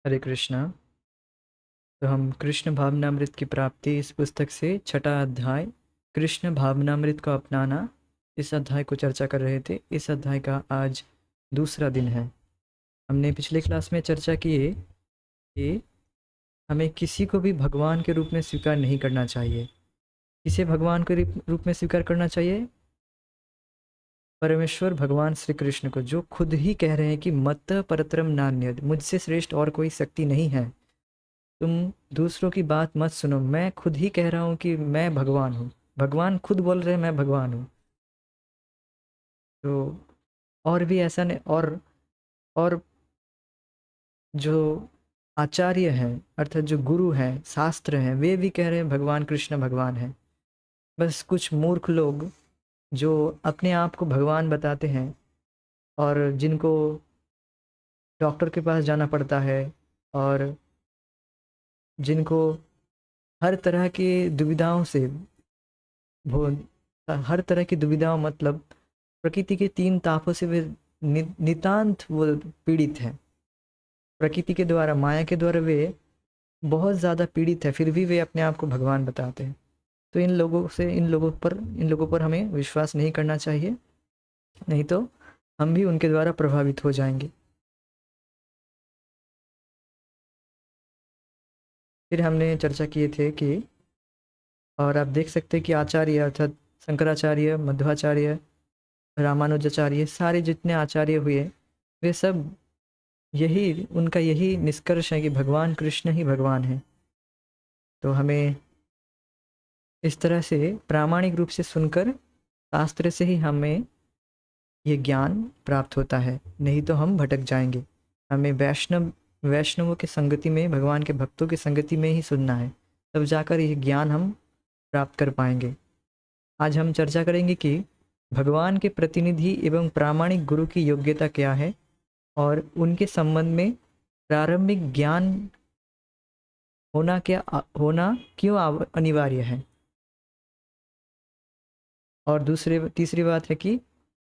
हरे कृष्णा। तो हम कृष्ण भावनामृत की प्राप्ति इस पुस्तक से छठा अध्याय कृष्ण भावनामृत को अपनाना, इस अध्याय को चर्चा कर रहे थे। इस अध्याय का आज दूसरा दिन है। हमने पिछले क्लास में चर्चा की है कि हमें किसी को भी भगवान के रूप में स्वीकार नहीं करना चाहिए। किसे भगवान के रूप में स्वीकार करना चाहिए? परमेश्वर भगवान श्री कृष्ण को, जो खुद ही कह रहे हैं कि मत परतरम नान्यद, मुझसे श्रेष्ठ और कोई शक्ति नहीं है। तुम दूसरों की बात मत सुनो, मैं खुद ही कह रहा हूँ कि मैं भगवान हूँ। भगवान खुद बोल रहे हैं मैं भगवान हूँ। तो और भी ऐसा नहीं, और जो आचार्य हैं अर्थात जो गुरु हैं, शास्त्र हैं, वे भी कह रहे हैं भगवान कृष्ण भगवान है। बस कुछ मूर्ख लोग जो अपने आप को भगवान बताते हैं और जिनको डॉक्टर के पास जाना पड़ता है और जिनको हर तरह की दुविधाओं से वो हर तरह की दुविधाओं मतलब प्रकृति के 3 तापों से वे नितांत वो पीड़ित हैं। प्रकृति के द्वारा, माया के द्वारा वे बहुत ज़्यादा पीड़ित है, फिर भी वे अपने आप को भगवान बताते हैं। तो इन लोगों पर हमें विश्वास नहीं करना चाहिए, नहीं तो हम भी उनके द्वारा प्रभावित हो जाएंगे। फिर हमने चर्चा किए थे कि, और आप देख सकते हैं कि आचार्य अर्थात शंकराचार्य, मध्वाचार्य, रामानुजाचार्य, सारे जितने आचार्य हुए वे सब यही उनका यही निष्कर्ष है कि भगवान कृष्ण ही भगवान है। तो हमें इस तरह से प्रामाणिक रूप से सुनकर शास्त्र से ही हमें ये ज्ञान प्राप्त होता है, नहीं तो हम भटक जाएंगे। हमें वैष्णवों की संगति में, भगवान के भक्तों की संगति में ही सुनना है, तब जाकर ये ज्ञान हम प्राप्त कर पाएंगे। आज हम चर्चा करेंगे कि भगवान के प्रतिनिधि एवं प्रामाणिक गुरु की योग्यता क्या है और उनके संबंध में प्रारंभिक ज्ञान होना क्यों अनिवार्य है। और तीसरी बात है कि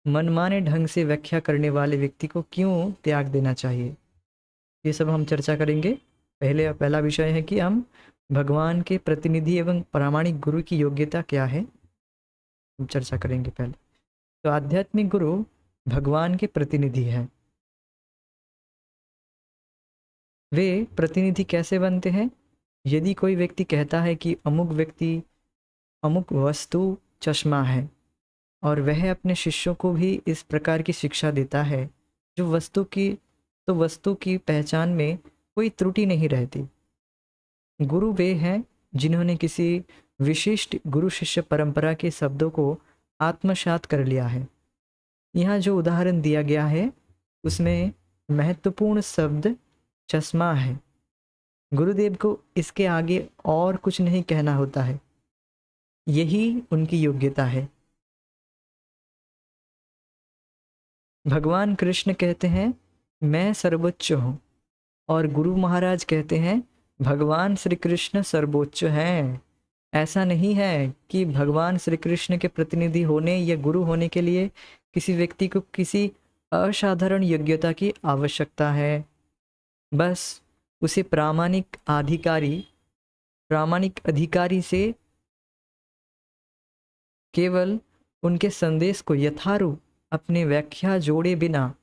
मनमाने ढंग से व्याख्या करने वाले व्यक्ति को क्यों त्याग देना चाहिए। ये सब हम चर्चा करेंगे। पहला विषय है कि हम भगवान के प्रतिनिधि एवं प्रामाणिक गुरु की योग्यता क्या है, हम चर्चा करेंगे पहले। तो आध्यात्मिक गुरु भगवान के प्रतिनिधि हैं। वे प्रतिनिधि कैसे बनते हैं? यदि कोई व्यक्ति कहता है कि अमुक व्यक्ति, अमुक वस्तु चश्मा है और वह अपने शिष्यों को भी इस प्रकार की शिक्षा देता है, जो वस्तु की पहचान में कोई त्रुटि नहीं रहती। गुरु वे हैं जिन्होंने किसी विशिष्ट गुरु शिष्य परंपरा के शब्दों को आत्मसात कर लिया है। यहाँ जो उदाहरण दिया गया है उसमें महत्वपूर्ण शब्द चश्मा है। गुरुदेव को इसके आगे और कुछ नहीं कहना होता है, यही उनकी योग्यता है। भगवान कृष्ण कहते हैं मैं सर्वोच्च हूँ और गुरु महाराज कहते हैं भगवान श्री कृष्ण सर्वोच्च हैं। ऐसा नहीं है कि भगवान श्री कृष्ण के प्रतिनिधि होने या गुरु होने के लिए किसी व्यक्ति को किसी असाधारण योग्यता की आवश्यकता है। बस उसे प्रामाणिक अधिकारी से केवल उनके संदेश को यथारूप अपने व्याख्या जोड़े बिना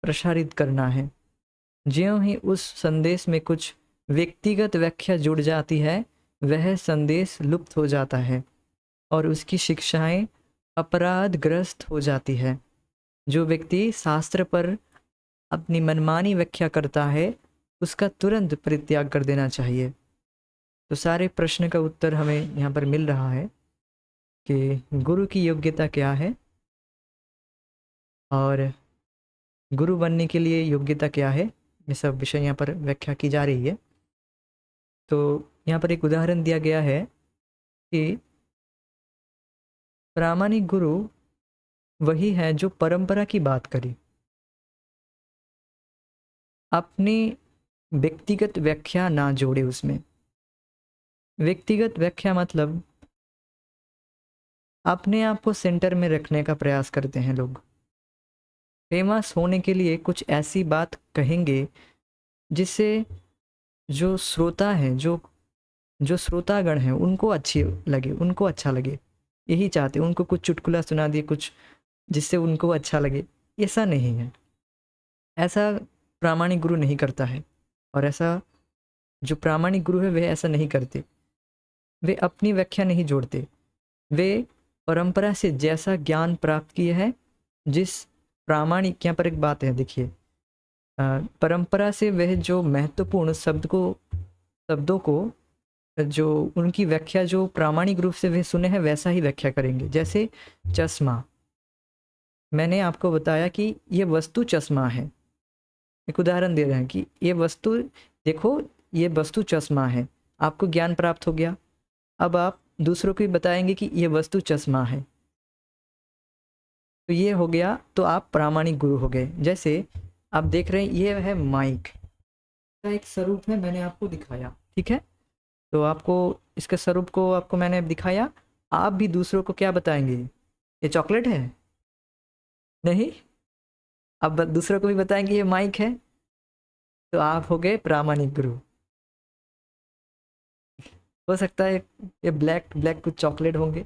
प्रसारित करना है। ज्यों ही उस संदेश में कुछ व्यक्तिगत व्याख्या जुड़ जाती है, वह संदेश लुप्त हो जाता है और उसकी शिक्षाएं अपराधग्रस्त हो जाती है। जो व्यक्ति शास्त्र पर अपनी मनमानी व्याख्या करता है, उसका तुरंत परित्याग कर देना चाहिए। तो सारे प्रश्न का उत्तर हमें यहाँ पर मिल रहा है कि गुरु की योग्यता क्या है और गुरु बनने के लिए योग्यता क्या है। ये सब विषय यहाँ पर व्याख्या की जा रही है। तो यहाँ पर एक उदाहरण दिया गया है कि प्रामाणिक गुरु वही है जो परंपरा की बात करे, अपनी व्यक्तिगत व्याख्या ना जोड़े उसमें। व्यक्तिगत व्याख्या मतलब अपने आप को सेंटर में रखने का प्रयास करते हैं लोग। फेमस होने के लिए कुछ ऐसी बात कहेंगे जिससे जो श्रोता हैं, जो जो श्रोतागण हैं, उनको अच्छी लगे, उनको अच्छा लगे, यही चाहते हैं। उनको कुछ चुटकुला सुना दिए, कुछ जिससे उनको अच्छा लगे, ऐसा नहीं है। ऐसा प्रामाणिक गुरु नहीं करता है। और ऐसा जो प्रामाणिक गुरु है वे ऐसा नहीं करते। वे अपनी व्याख्या नहीं जोड़ते। वे परंपरा से जैसा ज्ञान प्राप्त किए है, जिस प्रामाणिक, यहाँ पर एक बात है देखिए, परंपरा से वह जो महत्वपूर्ण शब्दों को जो उनकी व्याख्या जो प्रामाणिक रूप से वे सुने हैं वैसा ही व्याख्या करेंगे। जैसे चश्मा, मैंने आपको बताया कि ये वस्तु चश्मा है। एक उदाहरण दे रहे हैं कि ये वस्तु, देखो ये वस्तु चश्मा है, आपको ज्ञान प्राप्त हो गया। अब आप दूसरों को भी बताएंगे कि ये वस्तु चश्मा है, तो ये हो गया, तो आप प्रामाणिक गुरु हो गए। जैसे आप देख रहे हैं ये है माइक का एक स्वरूप है, मैंने आपको दिखाया, ठीक है। तो आपको इसके स्वरूप को आपको मैंने दिखाया, आप भी दूसरों को क्या बताएंगे, ये चॉकलेट है? नहीं, अब दूसरों को भी बताएंगे ये माइक है, तो आप हो गए प्रामाणिक गुरु। हो सकता है ये ब्लैक ब्लैक कुछ चॉकलेट होंगे,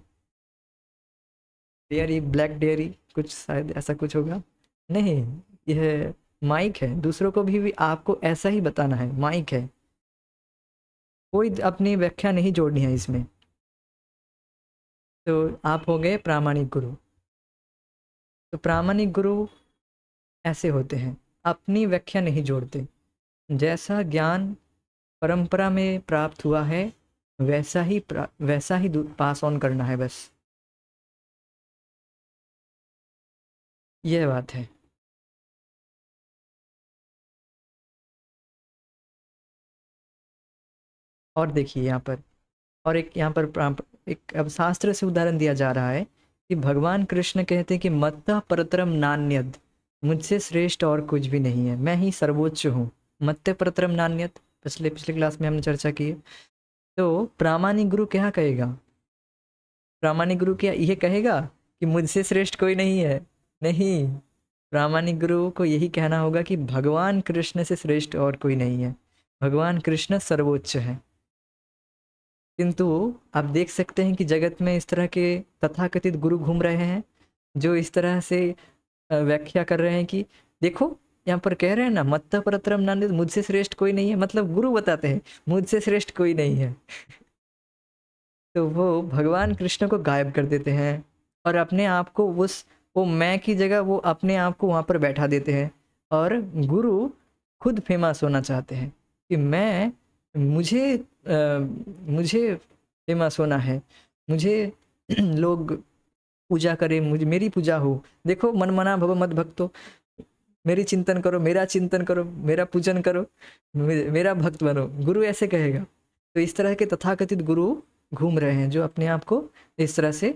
डेयरी, ब्लैक डेयरी कुछ, शायद ऐसा कुछ होगा। नहीं, यह माइक है। दूसरों को भी आपको ऐसा ही बताना है, माइक है। कोई अपनी व्याख्या नहीं जोड़नी है इसमें। तो आप हो गए प्रामाणिक गुरु। तो प्रामाणिक गुरु ऐसे होते हैं, अपनी व्याख्या नहीं जोड़ते। जैसा ज्ञान परंपरा में प्राप्त हुआ है वैसा ही पास ऑन करना है, बस यह बात है। और देखिए यहाँ पर, और एक यहाँ पर एक अब शास्त्र से उदाहरण दिया जा रहा है कि भगवान कृष्ण कहते हैं कि मत्तः परतरम नान्यद, मुझसे श्रेष्ठ और कुछ भी नहीं है, मैं ही सर्वोच्च हूँ। मत्तः परतरम नान्यद, पिछले पिछले क्लास में हमने चर्चा की है। तो प्रामाणिक गुरु क्या कहेगा? प्रामाणिक गुरु क्या ये कहेगा कि मुझसे श्रेष्ठ कोई नहीं है? नहीं, प्रामाणिक गुरु को यही कहना होगा कि भगवान कृष्ण से श्रेष्ठ और कोई नहीं है, भगवान कृष्ण सर्वोच्च है। किंतु आप देख सकते हैं कि जगत में इस तरह के तथाकथित गुरु घूम रहे हैं, जो इस तरह से व्याख्या कर रहे हैं कि देखो, यहाँ पर कह रहे हैं ना, मत्तः परतरम नान्यत्, मुझसे श्रेष्ठ कोई नहीं है, मतलब गुरु बताते हैं मुझसे श्रेष्ठ कोई नहीं है। तो वो भगवान कृष्ण को गायब कर देते हैं और अपने आप को उस, वो मैं की जगह वो अपने आप को वहाँ पर बैठा देते हैं। और गुरु खुद फेमस होना चाहते हैं कि मैं, मुझे फेमस होना है, मुझे लोग पूजा करें, मुझे मेरी पूजा हो। देखो, मन मना भव मद भक्तो, मेरी चिंतन करो, मेरा चिंतन करो, मेरा पूजन करो, मेरा भक्त बनो, गुरु ऐसे कहेगा। तो इस तरह के तथाकथित गुरु घूम रहे हैं, जो अपने आप को इस तरह से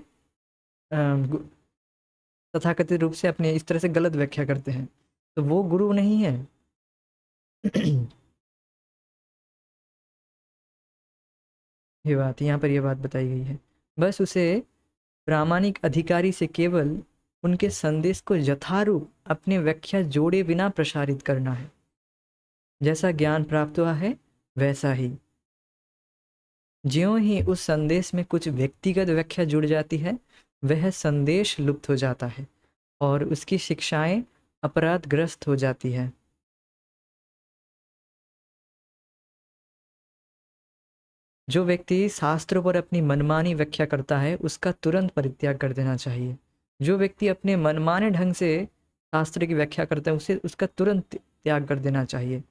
तथाकथित रूप से अपने इस तरह से गलत व्याख्या करते हैं, तो वो गुरु नहीं है। ये बात, यहाँ पर ये बात बताई गई है। बस उसे प्रामाणिक अधिकारी से केवल उनके संदेश को यथारूप अपने व्याख्या जोड़े बिना प्रसारित करना है। जैसा ज्ञान प्राप्त हुआ है वैसा ही। ज्यों ही उस संदेश में कुछ व्यक्तिगत व्याख्या जुड़ जाती है, वह संदेश लुप्त हो जाता है और उसकी शिक्षाएं अपराधग्रस्त हो जाती है। जो व्यक्ति शास्त्रों पर अपनी मनमानी व्याख्या करता है उसका तुरंत परित्याग कर देना चाहिए। जो व्यक्ति अपने मनमाने ढंग से शास्त्र की व्याख्या करता है उसे उसका तुरंत त्याग कर देना चाहिए।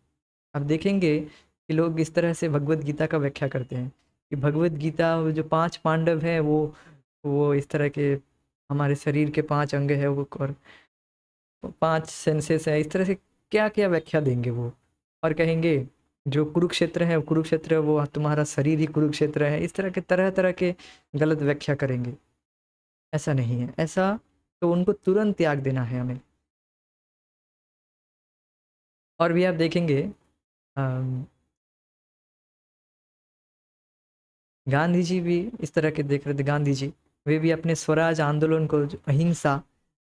आप देखेंगे कि लोग इस तरह से भगवत गीता का व्याख्या करते हैं कि भगवत गीता जो 5 पांडव हैं, वो इस तरह के हमारे शरीर के 5 अंग है, वो और 5 सेंसेस है, इस तरह से क्या क्या व्याख्या देंगे वो। और कहेंगे जो कुरुक्षेत्र है, कुरुक्षेत्र वो तुम्हारा शरीर ही कुरुक्षेत्र है, इस तरह के तरह तरह के गलत व्याख्या करेंगे। ऐसा नहीं है, ऐसा तो उनको तुरंत त्याग देना है हमें। और भी आप देखेंगे गांधी जी भी इस तरह के देख रहे थे। गांधी जी वे भी अपने स्वराज आंदोलन को, जो अहिंसा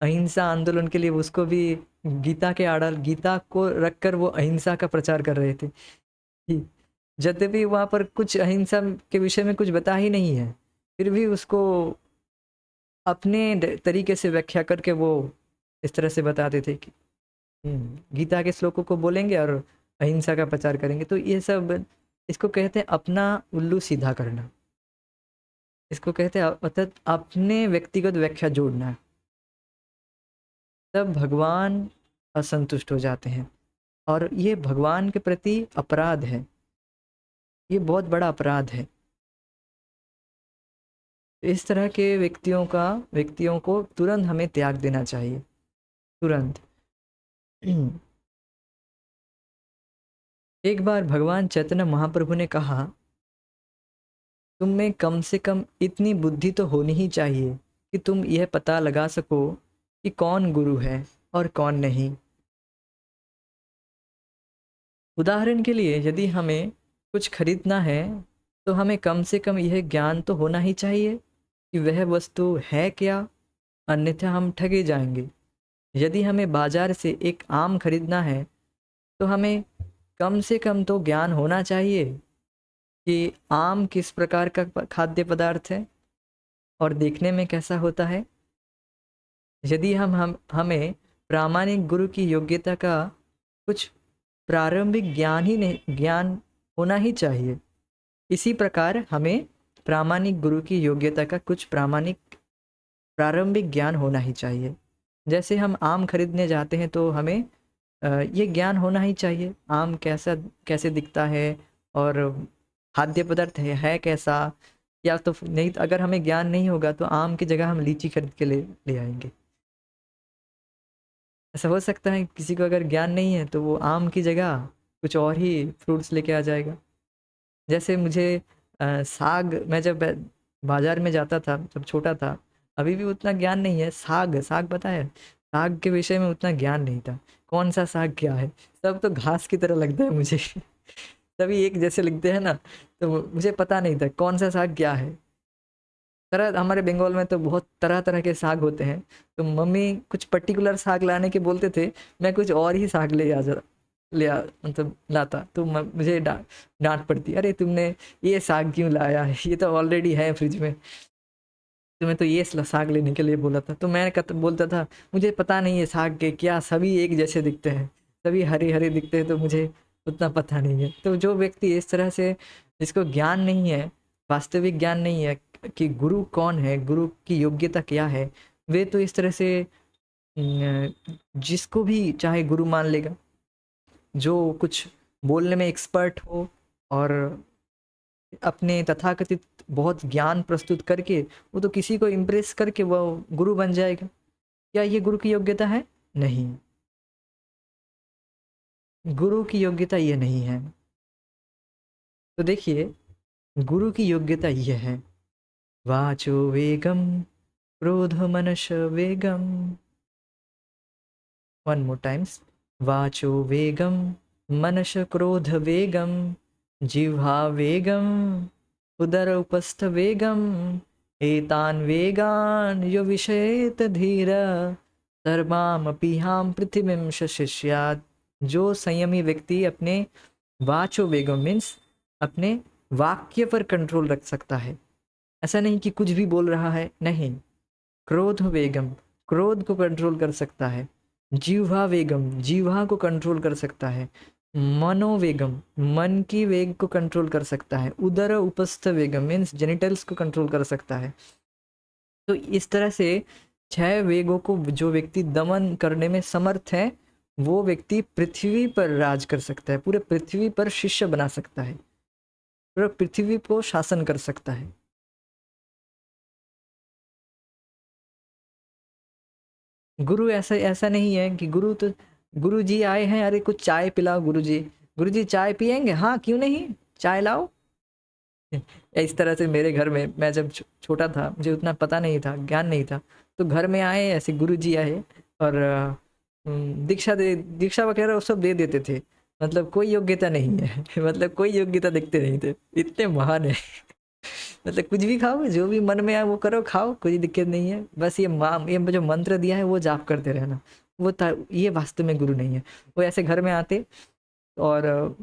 अहिंसा आंदोलन के लिए, उसको भी गीता के आड़, गीता को रखकर वो अहिंसा का प्रचार कर रहे थे। यद्यपि वहाँ पर कुछ अहिंसा के विषय में कुछ बता ही नहीं है, फिर भी उसको अपने तरीके से व्याख्या करके वो इस तरह से बताते थे कि गीता के श्लोकों को बोलेंगे और अहिंसा का प्रचार करेंगे। तो ये सब, इसको कहते हैं अपना उल्लू सीधा करना, इसको कहते हैं अर्थात अपने व्यक्तिगत व्याख्या जोड़ना। तब भगवान असंतुष्ट हो जाते हैं और ये भगवान के प्रति अपराध है, ये बहुत बड़ा अपराध है। इस तरह के व्यक्तियों को तुरंत हमें त्याग देना चाहिए, तुरंत। एक बार भगवान चैतन्य महाप्रभु ने कहा, तुम में कम से कम इतनी बुद्धि तो होनी ही चाहिए कि तुम यह पता लगा सको कि कौन गुरु है और कौन नहीं। उदाहरण के लिए, यदि हमें कुछ खरीदना है तो हमें कम से कम यह ज्ञान तो होना ही चाहिए कि वह वस्तु है क्या, अन्यथा हम ठगे जाएंगे। यदि हमें बाजार से एक आम खरीदना है तो हमें कम से कम तो ज्ञान होना चाहिए कि आम किस प्रकार का खाद्य पदार्थ है और देखने में कैसा होता है। यदि हमें प्रामाणिक गुरु की योग्यता का कुछ प्रारंभिक ज्ञान होना ही चाहिए, इसी प्रकार हमें प्रामाणिक गुरु की योग्यता का कुछ प्रारंभिक ज्ञान होना ही चाहिए। जैसे हम आम खरीदने जाते हैं तो हमें ये ज्ञान होना ही चाहिए, आम कैसे दिखता है और खाद्य पदार्थ है कैसा। या तो नहीं, अगर हमें ज्ञान नहीं होगा तो आम की जगह हम लीची खरीद के ले आएंगे। ऐसा हो सकता है किसी को अगर ज्ञान नहीं है तो वो आम की जगह कुछ और ही फ्रूट्स लेके आ जाएगा। जैसे मुझे साग, मैं जब बाजार में जाता था जब छोटा था, अभी भी उतना ज्ञान नहीं है। साग पता है, साग के विषय में उतना ज्ञान नहीं था, कौन सा साग क्या है, सब तो घास की तरह लगता है मुझे। सभी एक जैसे लगते हैं ना, तो मुझे पता नहीं था कौन सा साग क्या है। हमारे बंगाल में तो बहुत तरह तरह के साग होते हैं, तो मम्मी कुछ पर्टिकुलर साग लाने के बोलते थे, मैं कुछ और ही साग मतलब लाता, तो मुझे डांट पड़ती, अरे तुमने ये साग क्यों लाया है, ये तो ऑलरेडी है फ्रिज में, तुम्हें तो ये साग लेने के लिए बोला था। तो मैं बोलता था मुझे पता नहीं है साग के क्या, सभी एक जैसे दिखते हैं, सभी हरे हरे दिखते हैं, तो मुझे उतना पता नहीं है। तो जो व्यक्ति इस तरह से, जिसको ज्ञान नहीं है, वास्तविक ज्ञान नहीं है कि गुरु कौन है, गुरु की योग्यता क्या है, वे तो इस तरह से जिसको भी चाहे गुरु मान लेगा, जो कुछ बोलने में एक्सपर्ट हो और अपने तथाकथित बहुत ज्ञान प्रस्तुत करके वो तो किसी को इम्प्रेस करके वो गुरु बन जाएगा। क्या ये गुरु की योग्यता है? नहीं, गुरु की योग्यता ये नहीं है। तो देखिए, गुरु की योग्यता ये है, वाचो वेगम क्रोध मनश वेगम। वन मोर टाइम्स, वाचो वेगम मनश क्रोध वेगम जिह्वा वेगम उदर उपस्थ वेगम एतान वेगान यो विषयेत धीर सर्वामपि हाम पृथ्वीं शिष्यात्। जो संयमी व्यक्ति अपने वाचो वेगम मीन्स अपने वाक्य पर कंट्रोल रख सकता है, ऐसा नहीं कि कुछ भी बोल रहा है, नहीं। क्रोध वेगम, क्रोध को कंट्रोल कर सकता है। जीवा वेगम, जीवा को कंट्रोल कर सकता है। मनोवेगम, मन की वेग को कंट्रोल कर सकता है। उदर उपस्थ वेगम मीन्स जेनिटल्स को कंट्रोल कर सकता है। तो इस तरह से 6 वेगों को जो व्यक्ति दमन करने में समर्थ है, वो व्यक्ति पृथ्वी पर राज कर सकता है, पूरे पृथ्वी पर शिष्य बना सकता है, पूरे पृथ्वी को शासन कर सकता है। गुरु ऐसा नहीं है कि गुरु जी आए हैं, अरे कुछ चाय पिलाओ गुरु जी चाय पियेंगे, हाँ क्यों नहीं, चाय लाओ। इस तरह से मेरे घर में, मैं जब छोटा था, मुझे उतना पता नहीं था, ज्ञान नहीं था, तो घर में आए ऐसे गुरु जी आए और दीक्षा वगैरह वो सब दे देते थे, मतलब कोई योग्यता नहीं है। मतलब कोई योग्यता दिखते नहीं थे, इतने महान है। मतलब कुछ भी खाओ, जो भी मन में आए वो करो, खाओ, कोई दिक्कत नहीं है, बस ये जो मंत्र दिया है वो जाप करते रहना। ये वास्तव में गुरु नहीं है। वो ऐसे घर में आते और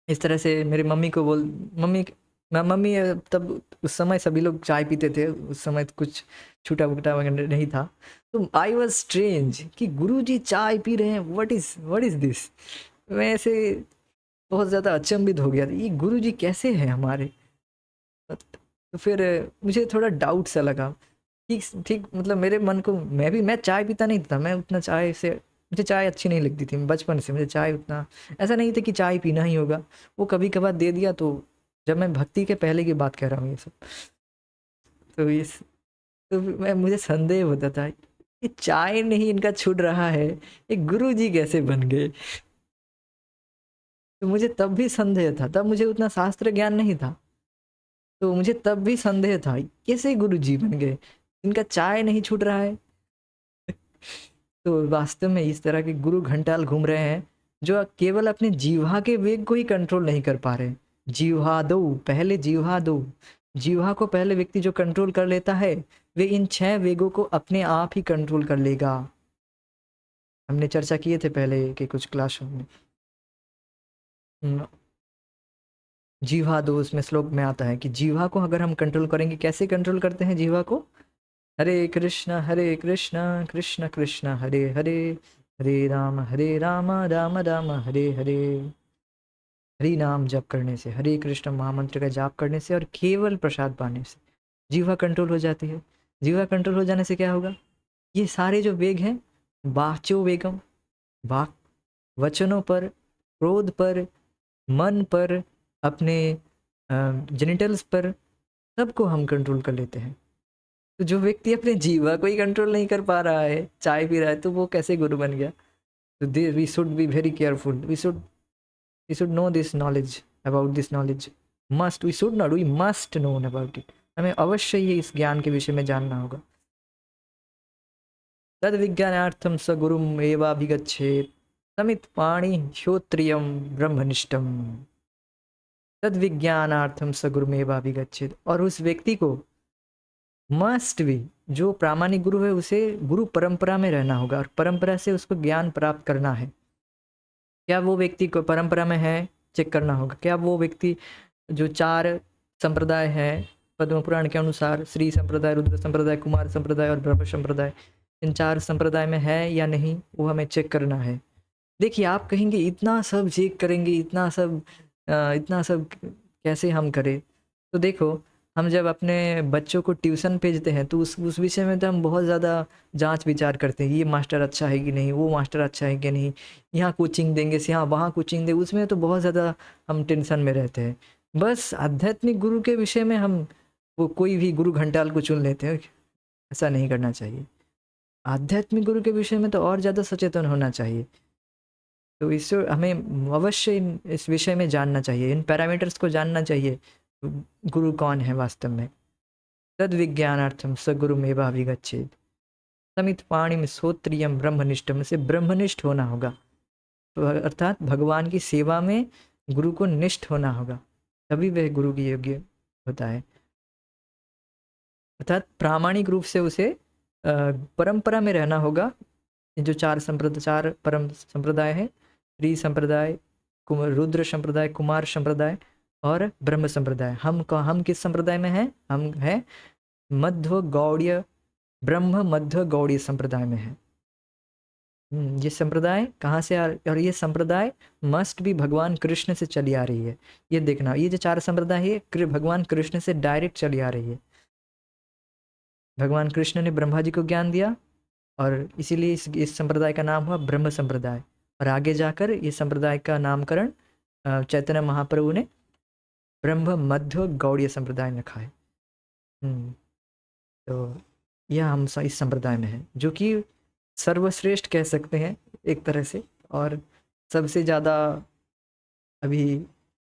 इस तरह से मेरी मम्मी को बोल मम्मी मम्मी तब उस समय सभी लोग चाय पीते थे, उस समय तो कुछ छूटा वूटा वगैरह नहीं था। तो आई वॉज स्ट्रेंज कि गुरुजी चाय पी रहे हैं, व्हाट इज दिस। मैं ऐसे बहुत ज़्यादा अचंभित हो गया था, ये गुरुजी कैसे हैं हमारे। तो फिर मुझे थोड़ा डाउट सा लगा। ठीक ठीक, मतलब मेरे मन को, मैं चाय पीता नहीं था, मैं उतना चाय से, मुझे चाय अच्छी नहीं लगती थी बचपन से, मुझे चाय उतना ऐसा नहीं था कि चाय पीना ही होगा। वो कभी कभार दे दिया तो, जब मैं भक्ति के पहले की बात कह रहा हूँ ये सब। तो इस तो मैं मुझे संदेह होता था, ये चाय नहीं इनका छूट रहा है, ये गुरु जी कैसे बन गए। तो मुझे तब भी संदेह था, तब मुझे उतना शास्त्र ज्ञान नहीं था, तो मुझे तब भी संदेह था कैसे गुरु जी बन गए, इनका चाय नहीं छूट रहा है। तो वास्तव में इस तरह के गुरु घंटाल घूम रहे हैं, जो केवल अपने जीवा के वेग को ही कंट्रोल नहीं कर पा रहे। जीवा दो, पहले जीवा दो। जीवा को पहले व्यक्ति जो कंट्रोल कर लेता है, वे इन 6 वेगों को अपने आप ही कंट्रोल कर लेगा। हमने चर्चा किए थे पहले के कुछ क्लासों में। जीवा दो, उसमें श्लोक में आता है कि जीवा को अगर हम कंट्रोल करेंगे, कैसे कंट्रोल करते हैं जीवा को? हरे कृष्ण कृष्ण कृष्ण हरे हरे, हरे राम राम राम हरे हरे। हरि नाम जप करने से, हरे कृष्ण महामंत्र का जाप करने से और केवल प्रसाद पाने से जीवा कंट्रोल हो जाती है। जीवा कंट्रोल हो जाने से क्या होगा? ये सारे जो वेग हैं, वाचो वेगम, वाक वचनों पर, क्रोध पर, मन पर, अपने जेनिटल्स पर, सबको हम कंट्रोल कर लेते हैं। तो जो व्यक्ति अपने जीवा को ही कंट्रोल नहीं कर पा रहा है, चाय पी रहा है, तो वो कैसे गुरु बन गया? तो we should be very careful, we should know this knowledge, about this knowledge. Must, we should not, we must know about it. हमें अवश्य ही इस ज्ञान के विषय में जानना होगा। तद विज्ञानार्थम स गुरुम एवाभिगच्छेत्, समित पाणि श्रोत्रियम ब्रह्मनिष्ठम। तद विज्ञानार्थम स गुरुमेवाभिगच्छेत्, और उस व्यक्ति को मस्ट भी, जो प्रामाणिक गुरु है, उसे गुरु परंपरा में रहना होगा और परंपरा से उसको ज्ञान प्राप्त करना है। क्या वो व्यक्ति को परंपरा में है, चेक करना होगा। क्या वो व्यक्ति जो 4 संप्रदाय हैं पद्म पुराण के अनुसार, श्री संप्रदाय, रुद्र संप्रदाय, कुमार संप्रदाय और ब्रह्म संप्रदाय, इन 4 संप्रदाय में है या नहीं, वो हमें चेक करना है। देखिए, आप कहेंगे इतना सब चेक करेंगे, इतना सब कैसे हम करें? तो देखो, हम जब अपने बच्चों को ट्यूशन भेजते हैं तो उस विषय में तो हम बहुत ज़्यादा जांच विचार करते हैं, ये मास्टर अच्छा है कि नहीं, वो मास्टर अच्छा है कि नहीं, यहाँ कोचिंग देंगे से, यहाँ वहाँ कोचिंग दे, उसमें तो बहुत ज़्यादा हम टेंशन में रहते हैं। बस आध्यात्मिक गुरु के विषय में हम वो कोई भी गुरु घंटाल को चुन लेते हैं, ऐसा नहीं करना चाहिए। आध्यात्मिक गुरु के विषय में तो और ज़्यादा सचेतन होना चाहिए। तो इससे हमें अवश्य इस विषय में जानना चाहिए, इन पैरामीटर्स को जानना चाहिए, गुरु कौन है वास्तव में। तद विज्ञानार्थम स गुरुमेवाभिगच्छेत्, समित पाणिम श्रोत्रियम ब्रह्मनिष्ठम, से ब्रह्मनिष्ठ होना होगा। तो अर्थात भगवान की सेवा में गुरु को निष्ठ होना होगा, तभी वह गुरु की योग्य होता है। अर्थात प्रामाणिक रूप से उसे परंपरा में रहना होगा। जो 4 परम संप्रदाय है, श्री संप्रदाय, रुद्र संप्रदाय, कुमार संप्रदाय और ब्रह्म संप्रदाय। हम किस संप्रदाय में हैं? हम हैं मध्व गौड़ीय, ब्रह्म मध्व गौड़ीय संप्रदाय में है। ये संप्रदाय कहाँ से और ये संप्रदाय मस्ट भी भगवान कृष्ण से चली आ रही है। ये देखना, ये जो 4 संप्रदाय है, भगवान कृष्ण से डायरेक्ट चली आ रही है। भगवान कृष्ण ने ब्रह्मा जी को ज्ञान दिया और इसीलिए इस संप्रदाय का नाम हुआ ब्रह्म संप्रदाय। और आगे जाकर इस संप्रदाय का नामकरण चैतन्य महाप्रभु ने ब्रह्म मध्व गौड़ीय संप्रदाय में रखा है। तो यह हम इस संप्रदाय में है, जो कि सर्वश्रेष्ठ कह सकते हैं एक तरह से, और सबसे ज़्यादा अभी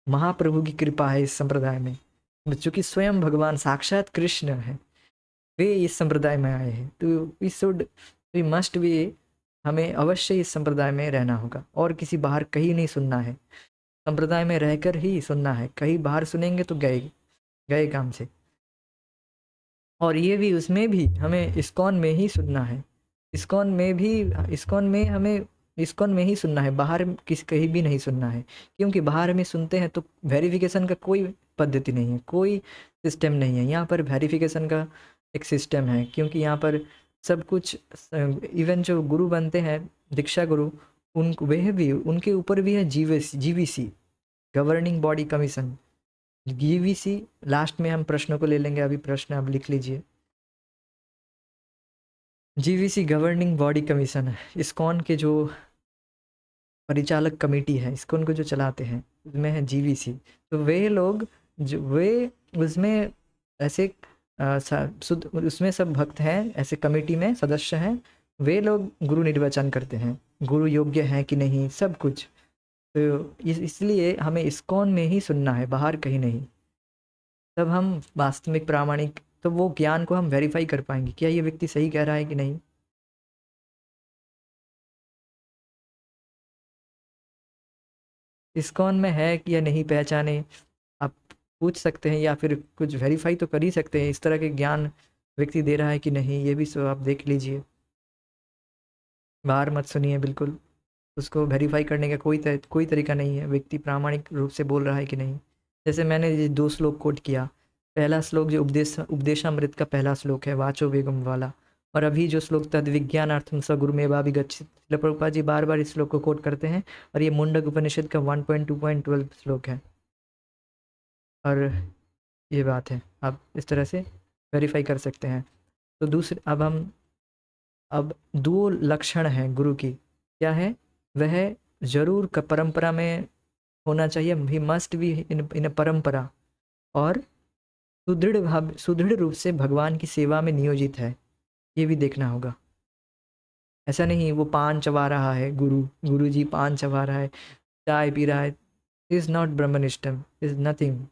महाप्रभु की कृपा है इस संप्रदाय में, चूँकि स्वयं भगवान साक्षात कृष्ण है, वे इस संप्रदाय में आए हैं। तो वी मस्ट भी, हमें अवश्य इस संप्रदाय में रहना होगा और किसी बाहर कहीं नहीं सुनना है, संप्रदाय में रहकर ही सुनना है। कहीं बाहर सुनेंगे तो गए काम से। और ये भी, उसमें भी हमें इस्कॉन में ही सुनना है। इस्कॉन में हमें इस्कॉन में ही सुनना है, बाहर किसी कहीं भी नहीं सुनना है, क्योंकि बाहर में सुनते हैं तो वेरिफिकेशन का कोई पद्धति नहीं है, कोई सिस्टम नहीं है। यहाँ पर वेरिफिकेशन का एक सिस्टम है, क्योंकि यहाँ पर सब कुछ इवन जो गुरु बनते हैं दीक्षा गुरु, उन वह भी उनके ऊपर भी है GVC, governing body commission. GVC last में हम प्रश्नों को ले लेंगे, अभी प्रश्न आप लिख लीजिए। जीवीसी गवर्निंग बॉडी कमीशन है, इस्कॉन के जो परिचालक कमेटी है, इस्कॉन को जो चलाते हैं उसमें है जीवीसी। तो वे लोग जो वे उसमें ऐसे शुद्ध उसमें सब भक्त हैं, ऐसे कमेटी में सदस्य हैं, वे लोग गुरु निर्वाचन करते हैं, गुरु योग्य हैं कि नहीं, सब कुछ। तो इसलिए हमें इस्कॉन में ही सुनना है, बाहर कहीं नहीं। तब हम वास्तविक प्रामाणिक, तो वो ज्ञान को हम वेरीफाई कर पाएंगे, क्या ये व्यक्ति सही कह रहा है कि नहीं। इस्कॉन में है कि या नहीं पहचाने, आप पूछ सकते हैं, या फिर कुछ वेरीफाई तो कर ही सकते हैं, इस तरह के ज्ञान व्यक्ति दे रहा है कि नहीं, ये भी सब आप देख लीजिए। बाहर मत सुनिए बिल्कुल, उसको वेरीफाई करने का कोई तरीका नहीं है, व्यक्ति प्रामाणिक रूप से बोल रहा है कि नहीं। जैसे मैंने ये 2 श्लोक कोट किया, पहला श्लोक जो उपदेशामृत का पहला श्लोक है, वाचो वेगम वाला, और अभी जो श्लोक तद विज्ञानार्थम स गुरुमेवाभिगच्छति, प्रभुपाद जी बार बार इस श्लोक को कोट करते हैं, और ये मुंडक उपनिषद का 1.2.12 श्लोक है। और ये बात है, आप इस तरह से वेरीफाई कर सकते हैं। तो दूसरे अब 2 लक्षण हैं गुरु की, क्या है वह, जरूर का परंपरा में होना चाहिए, भी मस्ट भी इन परंपरा, और सुदृढ़ रूप से भगवान की सेवा में नियोजित है, ये भी देखना होगा। ऐसा नहीं वो पान चबा रहा है, गुरु जी पान चबा रहा है, चाय पी रहा है, इज नॉट ब्रह्मनिष्ठम, is nothing,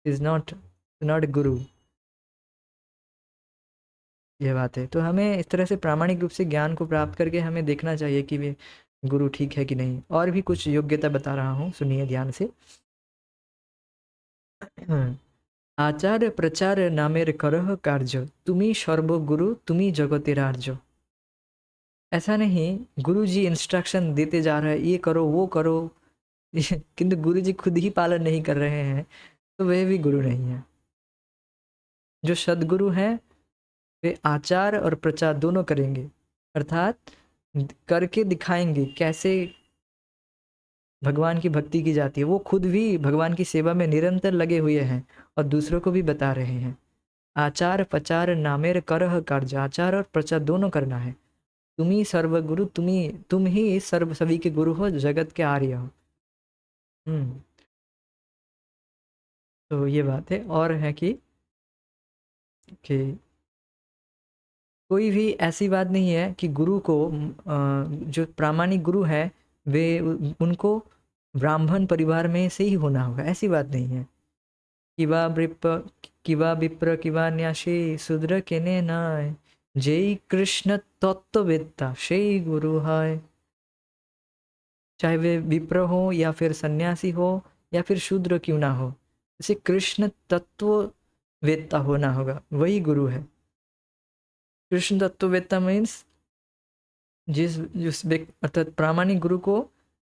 is not guru, ये बात है। तो हमें इस तरह से प्रामाणिक रूप से ज्ञान को प्राप्त करके हमें देखना चाहिए कि वे गुरु ठीक है कि नहीं। और भी कुछ योग्यता बता रहा हूँ, सुनिए ध्यान से। आचार्य प्रचार नामेर करह कार्य, तुम्ही सर्वगुरु तुम्ही जगतेर आर्य। ऐसा नहीं गुरु जी इंस्ट्रक्शन देते जा रहे हैं, ये करो वो करो, किंतु गुरु जी खुद ही पालन नहीं कर रहे हैं, तो वे भी गुरु नहीं है। जो सदगुरु हैं वे आचार और प्रचार दोनों करेंगे, अर्थात करके दिखाएंगे कैसे भगवान की भक्ति की जाती है। वो खुद भी भगवान की सेवा में निरंतर लगे हुए हैं और दूसरों को भी बता रहे हैं। आचार प्रचार नामेर करह कार्य, आचार और प्रचार दोनों करना है। तुम ही सर्वगुरु, तुम ही सर्व सभी के गुरु हो, जगत के आर्य हो। तो ये बात है। और है कि कोई भी ऐसी बात नहीं है कि गुरु को जो प्रामाणिक गुरु है वे उनको ब्राह्मण परिवार में से ही होना होगा, ऐसी बात नहीं है। किवा विप्र किवा न्यासी शूद्र केने नाय, जय कृष्ण तत्ववेत्ता से गुरु है। चाहे वे विप्र हो या फिर सन्यासी हो या फिर शूद्र क्यों ना हो, इसे कृष्ण तत्ववेत्ता होना होगा, वही गुरु है। कृष्ण तत्ववेत्ता मीन्स जिस अर्थात प्रामाणिक गुरु को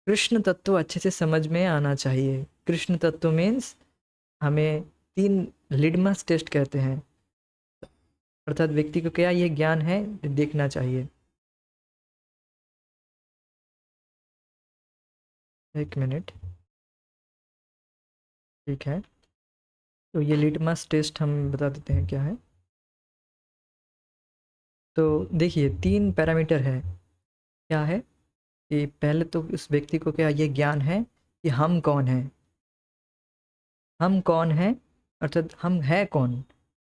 कृष्ण तत्व अच्छे से समझ में आना चाहिए। कृष्ण तत्व मीन्स हमें 3 लिटमस टेस्ट कहते हैं, अर्थात व्यक्ति को क्या ये ज्ञान है देखना चाहिए। एक मिनट, ठीक है। तो ये लिटमस टेस्ट हम बता देते हैं क्या है। तो देखिए 3 पैरामीटर है, क्या है कि पहले तो उस व्यक्ति को क्या ये ज्ञान है कि हम कौन हैं, हम कौन हैं, अर्थात हम है कौन।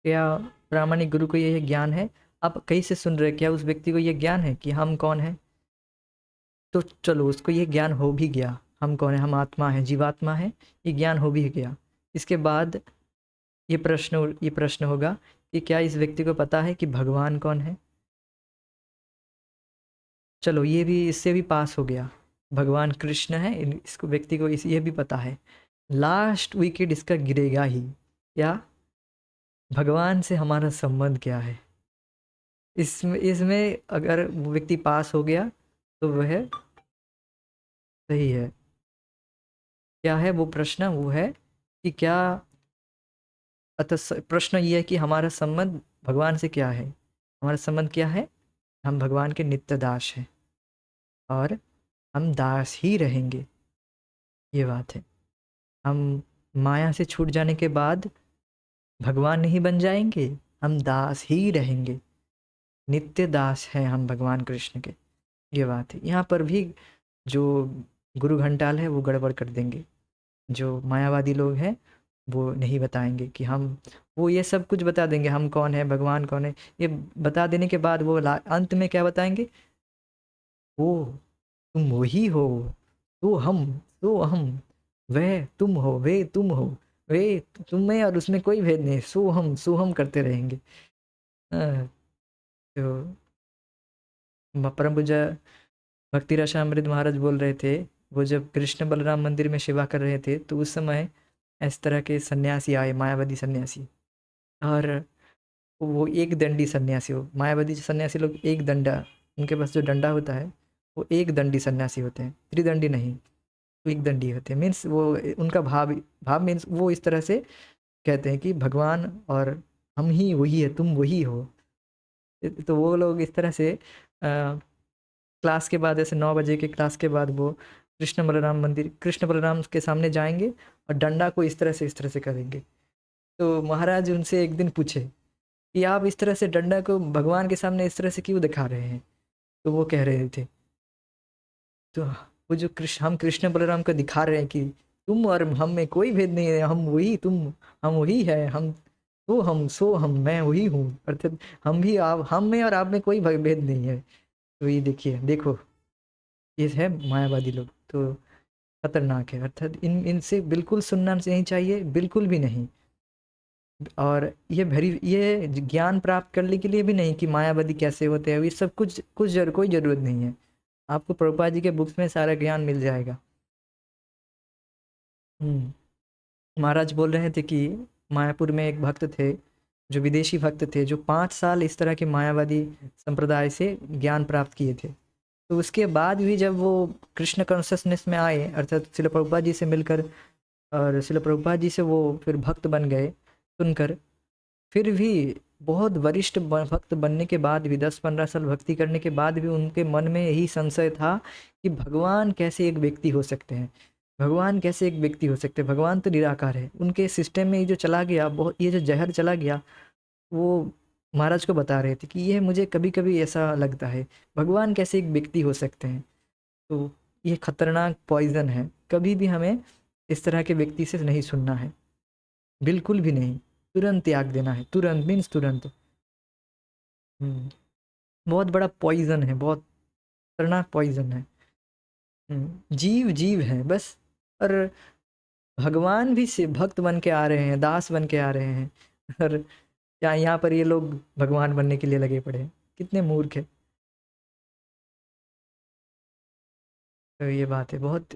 क्या प्रामाणिक गुरु को ये ज्ञान है। आप कहीं से सुन रहे, क्या उस व्यक्ति को ये ज्ञान है कि हम कौन हैं। तो चलो उसको ये ज्ञान हो भी गया, हम कौन है, हम आत्मा है, जीवात्मा है, ये ज्ञान हो भी गया। इसके बाद ये प्रश्न होगा कि क्या इस व्यक्ति को पता है कि भगवान कौन है। चलो ये भी, इससे भी पास हो गया, भगवान कृष्ण है, इसको व्यक्ति को ये भी पता है। लास्ट विकेट इसका गिरेगा ही, क्या भगवान से हमारा संबंध क्या है। इसमें अगर वो व्यक्ति पास हो गया तो वह सही है। क्या है वो प्रश्न? वो है कि क्या, अतः प्रश्न ये है कि हमारा संबंध भगवान से क्या है? हमारा संबंध क्या है? हम भगवान के नित्य दास हैं और हम दास ही रहेंगे, ये बात है। हम माया से छूट जाने के बाद भगवान नहीं बन जाएंगे, हम दास ही रहेंगे, नित्य दास हैं हम भगवान कृष्ण के, ये बात है। यहाँ पर भी जो गुरु घंटाल है वो गड़बड़ कर देंगे, जो मायावादी लोग हैं वो नहीं बताएंगे कि हम, वो ये सब कुछ बता देंगे हम कौन है, भगवान कौन है, ये बता देने के बाद वो अंत में क्या बताएंगे? वो तुम वही हो, तो हम, तो हम, वह तुम हो, वे तुम हो, वे तुम में और उसमें कोई भेद नहीं, सो हम करते रहेंगे। हाँ, तो परम पूज्य भक्ति रसामृत महाराज बोल रहे थे, वो जब कृष्ण बलराम मंदिर में सेवा कर रहे थे तो उस समय इस तरह के सन्यासी आए, मायावादी सन्यासी। और वो एक दंडी सन्यासी हो, मायावादी सन्यासी लोग एक डंडा, उनके पास जो डंडा होता है वो एक दंडी सन्यासी होते हैं, त्रिदंडी नहीं, वो एक दंडी होते हैं। मीन्स वो उनका भाव, भाव मीन्स वो इस तरह से कहते हैं कि भगवान और हम ही वही है, तुम वही हो। तो वो लोग इस तरह से क्लास के बाद, ऐसे 9 बजे के क्लास के बाद वो कृष्ण बलराम मंदिर, कृष्ण बलराम के सामने जाएंगे और डंडा को इस तरह से करेंगे। तो महाराज उनसे एक दिन पूछे कि आप इस तरह से डंडा को भगवान के सामने इस तरह से क्यों दिखा रहे हैं? तो वो कह रहे थे, तो वो जो कृष्ण, हम कृष्ण बलराम को दिखा रहे हैं कि तुम और हम में कोई भेद नहीं है, हम वही तुम, हम वही है, हम तो हम सो हम, मैं वही हूँ, अर्थात हम भी आप, हम में और आप में कोई भेद नहीं है। तो ये देखिए, देखो, ये है मायावादी लोग, तो खतरनाक है। अर्थात इनसे बिल्कुल सुनना नहीं चाहिए, बिल्कुल भी नहीं। और ये ज्ञान प्राप्त करने के लिए भी नहीं कि मायावादी कैसे होते हैं, ये सब कोई ज़रूरत नहीं है। आपको प्रभुपाद जी के बुक्स में सारा ज्ञान मिल जाएगा। महाराज बोल रहे थे कि मायापुर में एक भक्त थे, जो विदेशी भक्त थे, जो 5 साल इस तरह के मायावादी संप्रदाय से ज्ञान प्राप्त किए थे। तो उसके बाद भी जब वो कृष्ण कॉन्शसनेस में आए, अर्थात शिल प्रभुपाद जी से मिलकर और शिल प्रभुपाद जी से वो फिर भक्त बन गए सुनकर, फिर भी बहुत वरिष्ठ भक्त बनने के बाद भी, 10-15 साल भक्ति करने के बाद भी उनके मन में यही संशय था कि भगवान कैसे एक व्यक्ति हो सकते हैं, भगवान कैसे एक व्यक्ति हो सकते हैं, भगवान तो निराकार है। उनके सिस्टम में ये जो चला गया, बहुत ये जो जहर चला गया, वो महाराज को बता रहे थे कि यह मुझे कभी कभी ऐसा लगता है, भगवान कैसे एक व्यक्ति हो सकते हैं। तो ये खतरनाक पॉइजन है, कभी भी हमें इस तरह के व्यक्ति से नहीं सुनना है, बिल्कुल भी नहीं, तुरंत त्याग देना है, तुरंत मीन्स तुरंत। बहुत बड़ा पॉइजन है, बहुत खतरनाक पॉइजन है। जीव जीव है बस, और भगवान भी से भक्त बन के आ रहे हैं, दास बन के आ रहे हैं, और क्या यहाँ पर ये लोग भगवान बनने के लिए लगे पड़े हैं, कितने मूर्ख है। तो ये बात है बहुत,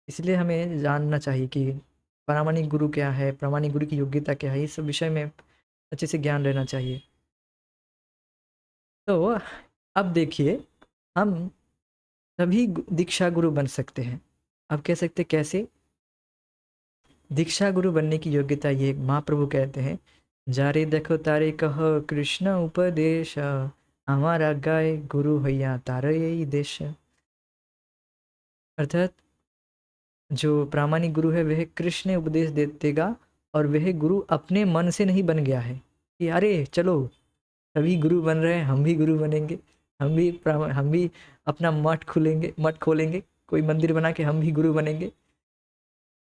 इसलिए हमें जानना चाहिए कि प्रामाणिक गुरु क्या है, प्रामाणिक गुरु की योग्यता क्या है, इस सब विषय में अच्छे से ज्ञान रहना चाहिए। तो अब देखिए, हम सभी दीक्षा गुरु बन सकते हैं। अब कह सकते कैसे? दीक्षा गुरु बनने की योग्यता ये महाप्रभु कहते हैं, जारे देखो तारे कहो कृष्ण उपदेश, हमारा गाय गुरु हैया तारे यही देश। अर्थात जो प्रामाणिक गुरु है वह कृष्ण उपदेश दे देगा, और वह गुरु अपने मन से नहीं बन गया है कि अरे चलो सभी गुरु बन रहे हैं, हम भी गुरु बनेंगे, हम भी अपना मठ खोलेंगे, कोई मंदिर बना के हम भी गुरु बनेंगे।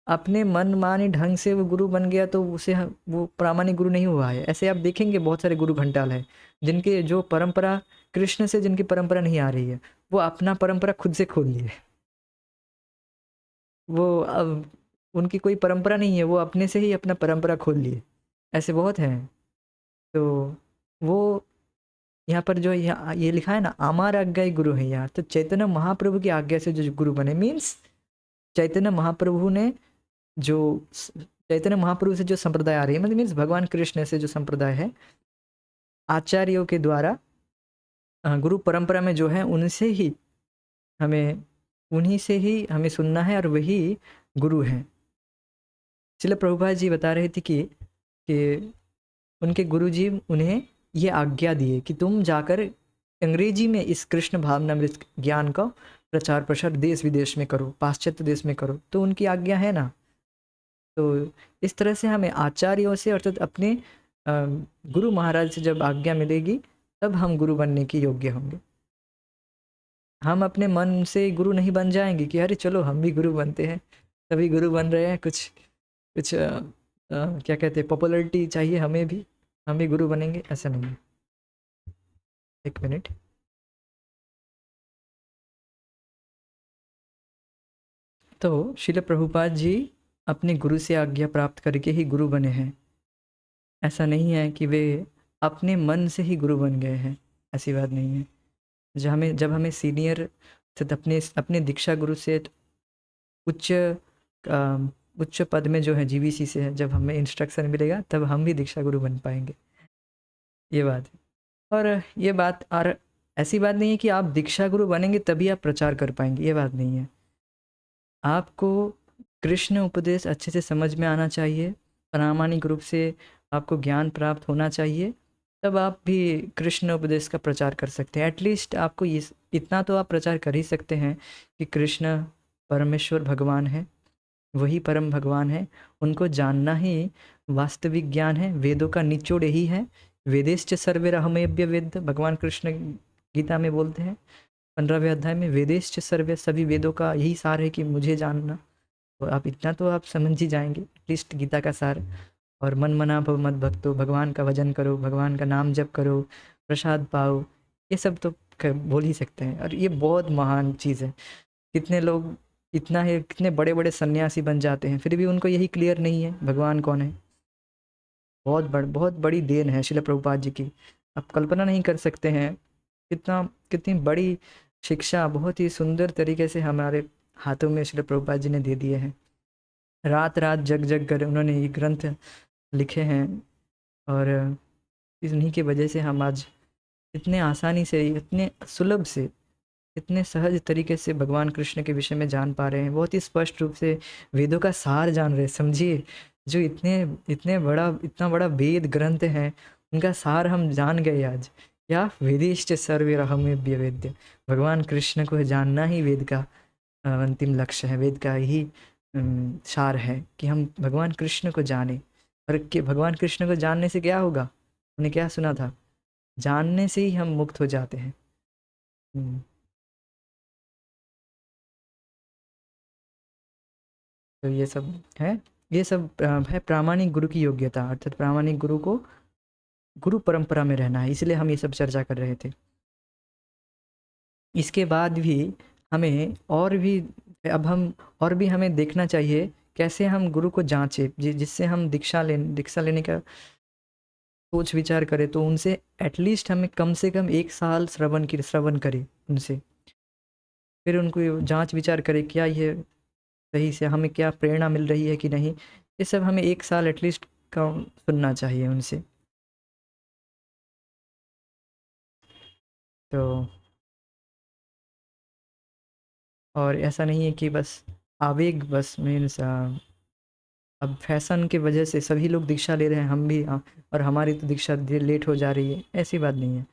अपने मन माने ढंग से वो गुरु बन गया तो उसे वो प्रामाणिक गुरु नहीं हुआ है। ऐसे आप देखेंगे बहुत सारे गुरु घंटाल हैं जिनके जो परंपरा, कृष्ण से जिनकी परंपरा नहीं आ रही है, वो अपना परंपरा खुद से खोल लिए। वो अब उनकी कोई परंपरा नहीं है, वो अपने से ही अपना परंपरा खोल लिए, ऐसे बहुत हैं। तो वो यहाँ पर जो ये लिखा है ना, आमार आज्ञा गुरु है यहाँ, तो चैतन्य महाप्रभु की आज्ञा से जो गुरु बने, मीन्स चैतन्य महाप्रभु ने जो चैतन्य महाप्रभु से जो संप्रदाय आ रही है, मतलब मीन्स भगवान कृष्ण से जो संप्रदाय है, आचार्यों के द्वारा गुरु परंपरा में जो है उनसे ही हमें उन्हीं से ही हमें सुनना है और वही गुरु हैं। श्रील प्रभुपाद जी बता रहे थे कि उनके गुरुजी उन्हें ये आज्ञा दिए कि तुम जाकर अंग्रेजी में इस कृष्ण भावनामृत ज्ञान का प्रचार प्रसार देश विदेश में करो, पाश्चात्य देश में करो। तो उनकी आज्ञा है ना। तो इस तरह से हमें आचार्यों से अर्थात अपने गुरु महाराज से जब आज्ञा मिलेगी तब हम गुरु बनने के योग्य होंगे। हम अपने मन से गुरु नहीं बन जाएंगे कि अरे चलो हम भी गुरु बनते हैं, सभी गुरु बन रहे हैं, कुछ कुछ क्या कहते हैं, पॉपुलैरिटी चाहिए हमें भी, हम भी गुरु बनेंगे, ऐसा नहीं है। एक मिनट। तो श्रील प्रभुपाद जी अपने गुरु से आज्ञा प्राप्त करके ही गुरु बने हैं। ऐसा नहीं है कि वे अपने मन से ही गुरु बन गए हैं, ऐसी बात नहीं है। जब हमें सीनियर अपने अपने दीक्षा गुरु से उच्च उच्च पद में जो है जीवीसी से है, जब हमें इंस्ट्रक्शन मिलेगा तब हम भी दीक्षा गुरु बन पाएंगे, ये बात है। और ये बात, और ऐसी बात नहीं है कि आप दीक्षा गुरु बनेंगे तभी आप प्रचार कर पाएंगे, ये बात नहीं है। आपको कृष्ण उपदेश अच्छे से समझ में आना चाहिए, प्रामाणिक रूप से आपको ज्ञान प्राप्त होना चाहिए, तब आप भी कृष्ण उपदेश का प्रचार कर सकते हैं। एटलीस्ट आपको इतना तो आप प्रचार कर ही सकते हैं कि कृष्ण परमेश्वर भगवान है, वही परम भगवान है, उनको जानना ही वास्तविक ज्ञान है। वेदों का निचोड़ यही है, वेदेश्च सर्वैरहमेभ्य वेद, भगवान कृष्ण गीता में बोलते हैं 15वें अध्याय में, वेदेश्च सर्वे, सभी वेदों का यही सार है कि मुझे जानना। तो आप इतना तो आप समझ ही जाएंगे एटलीस्ट गीता का सार। और मन मना भव मत भक्तो, भगवान का भजन करो, भगवान का नाम जप करो, प्रसाद पाओ, ये सब तो बोल ही सकते हैं। और ये बहुत महान चीज़ है। कितने लोग इतना है, कितने बड़े बड़े सन्यासी बन जाते हैं, फिर भी उनको यही क्लियर नहीं है भगवान कौन है। बहुत बड़ी देन है शिला प्रभुपाद जी की, आप कल्पना नहीं कर सकते हैं कितनी बड़ी शिक्षा बहुत ही सुंदर तरीके से हमारे हाथों में शिला प्रभुपाद जी ने दे दिए हैं। रात रात जग जग कर उन्होंने ये ग्रंथ लिखे हैं, और इन्हीं की वजह से हम आज इतने आसानी से, इतने सुलभ से, इतने सहज तरीके से भगवान कृष्ण के विषय में जान पा रहे हैं, बहुत ही स्पष्ट रूप से वेदों का सार जान रहे हैं। समझिए, जो इतना बड़ा वेद ग्रंथ है, उनका सार हम जान गए आज। या वेदिश्च सर्वैरहमेभ्य वेद्य, भगवान कृष्ण को जानना ही वेद का अंतिम लक्ष्य है, वेद का ही सार है कि हम भगवान कृष्ण को जाने। और कि भगवान कृष्ण को जानने से क्या होगा, उन्हें क्या सुना था, जानने से ही हम मुक्त हो जाते हैं। तो ये सब है, ये सब है प्रामाणिक गुरु की योग्यता, अर्थात प्रामाणिक गुरु को गुरु परंपरा में रहना है, इसलिए हम ये सब चर्चा कर रहे थे। इसके बाद भी हमें और भी, अब हम और भी हमें देखना चाहिए कैसे हम गुरु को जांचें, जिससे हम दीक्षा लेने का सोच विचार करें। तो उनसे एटलीस्ट हमें कम से कम 1 साल श्रवण करें उनसे, फिर उनको जांच विचार करें क्या ये सही से हमें क्या प्रेरणा मिल रही है कि नहीं। ये सब हमें 1 साल एटलीस्ट का सुनना चाहिए उनसे। तो और ऐसा नहीं है कि बस आवेग, बस मीन्स अब फैशन की वजह से सभी लोग दीक्षा ले रहे हैं, हम भी और हमारी तो दीक्षा लेट हो जा रही है, ऐसी बात नहीं है।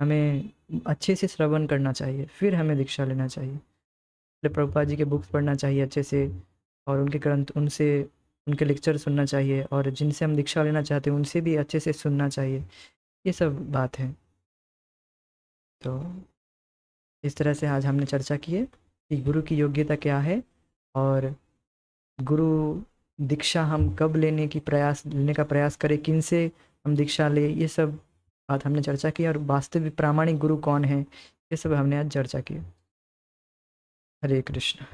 हमें अच्छे से श्रवण करना चाहिए, फिर हमें दीक्षा लेना चाहिए। प्रभुपाद जी के बुक्स पढ़ना चाहिए अच्छे से, और उनके ग्रंथ, उनसे उनके लेक्चर सुनना चाहिए, और जिनसे हम दीक्षा लेना चाहते हैं उनसे भी अच्छे से सुनना चाहिए। ये सब बात है। तो इस तरह से आज हमने चर्चा की है कि गुरु की योग्यता क्या है, और गुरु दीक्षा हम कब लेने का प्रयास करें, किन से हम दीक्षा ले, ये सब बात हमने चर्चा की। और वास्तविक प्रामाणिक गुरु कौन है, ये सब हमने आज चर्चा की। हरे कृष्ण।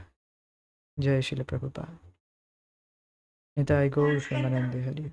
जय श्रील प्रभुपाद। निताय गौर प्रेमानंदे हरि।